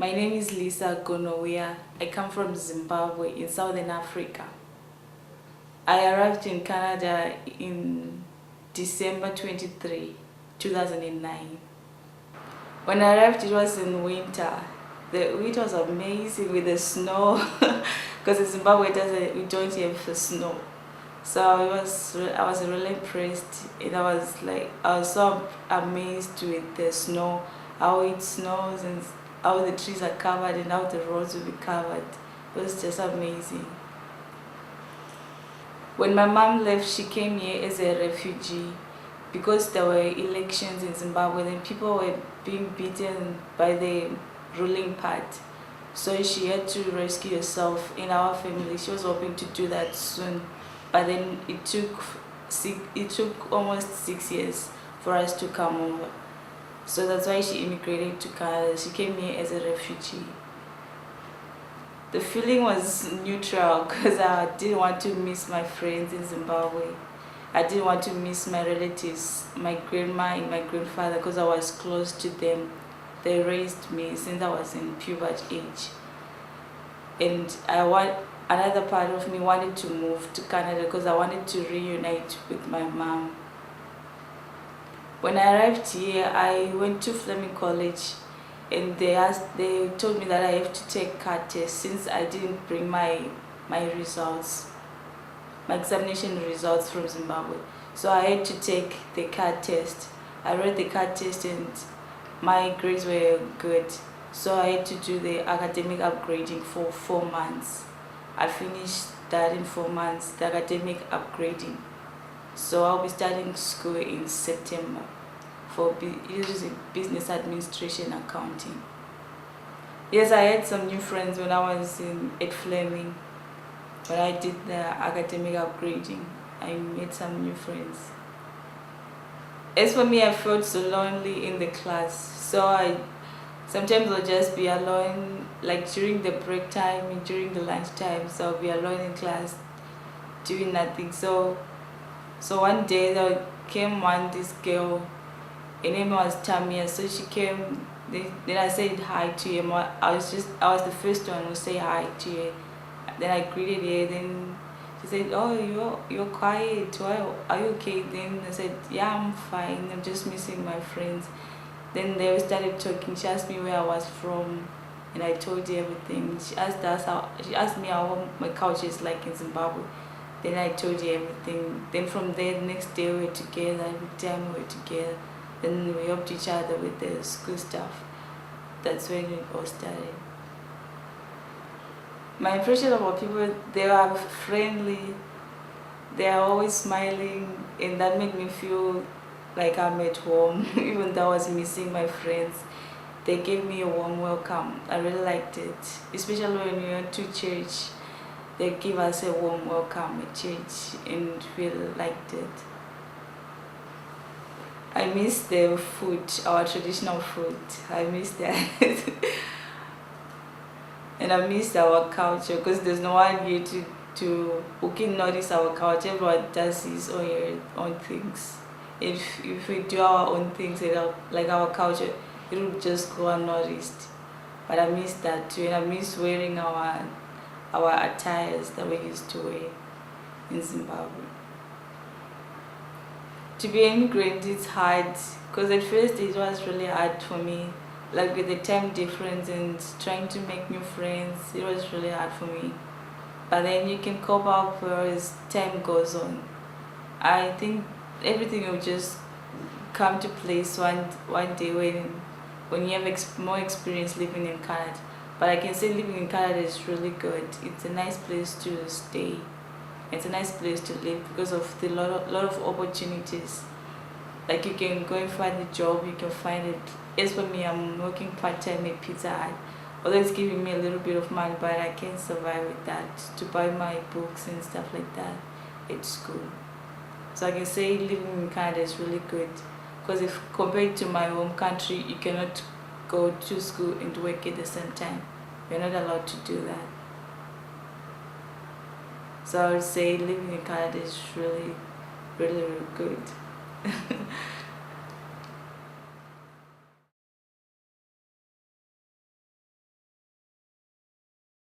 My name is Lisa Gonowia. I come from Zimbabwe in Southern Africa. I arrived in Canada in December 23, 2009. When I arrived, it was in winter. The winter was amazing with the snow because in Zimbabwe we don't have the snow. So I was really impressed, and I was so amazed with the snow, how it snows and how the trees are covered and how the roads will be covered. It was just amazing. When my mom left, she came here as a refugee because there were elections in Zimbabwe and people were being beaten by the ruling party. So she had to rescue herself in our family. She was hoping to do that soon, but then it took almost 6 years for us to come over. So that's why she immigrated to Canada. She came here as a refugee. The feeling was neutral because I didn't want to miss my friends in Zimbabwe. I didn't want to miss my relatives, my grandma and my grandfather, because I was close to them. They raised me since I was in puberty age. And another part of me wanted to move to Canada because I wanted to reunite with my mom. When I arrived here, I went to Fleming College and they told me that I have to take CAT test since I didn't bring my results, my examination results from Zimbabwe. So I had to take the CAT test. I read the CAT test and my grades were good. So I had to do the academic upgrading for 4 months. I finished that in 4 months, the academic upgrading. So I'll be starting school in September for using business administration accounting. Yes, I had some new friends when I was at Fleming. When I did the academic upgrading, I made some new friends. As for me, I felt so lonely in the class. So sometimes I'll just be alone, like during the break time and during the lunch time. So I'll be alone in class doing nothing. So one day there came this girl. Her name was Tamia. So she came. Then I said hi to her. I was the first one to say hi to her. Then I greeted her. Then she said, "Oh, you're quiet. Why, are you okay?" Then I said, "Yeah, I'm fine. I'm just missing my friends." Then they started talking. She asked me where I was from, and I told her everything. She asked me how my culture is like in Zimbabwe. Then I told her everything. Then from there, the next day we were together. Every time we were together. Then we helped each other with the school stuff. That's when it all started. My impression about people, they are friendly. They are always smiling, and that made me feel like I'm at home, even though I was missing my friends. They gave me a warm welcome. I really liked it, especially when we went to church. They give us a warm welcome at church, and really liked it. I miss the food, our traditional food. I miss that. And I miss our culture because there's no one here who can notice our culture. Everyone does his own things. If we do our own things, like our culture, it will just go unnoticed. But I miss that too, and I miss wearing our attires that we used to wear in Zimbabwe. To be an immigrant, it's hard because at first it was really hard for me, like with the time difference and trying to make new friends. It was really hard for me, but then you can cope up as time goes on. I think everything will just come to place one day when you have more experience living in Canada. But I can say living in Canada is really good. It's a nice place to stay. It's a nice place to live because of the lot of opportunities. Like you can go and find a job, you can find it. As for me, I'm working part-time at Pizza Hut. Although it's giving me a little bit of money, but I can survive with that to buy my books and stuff like that at school. So I can say living in Canada is really good because if compared to my home country, you cannot go to school and work at the same time. You're not allowed to do that. So I would say living in Canada is really, really, really good.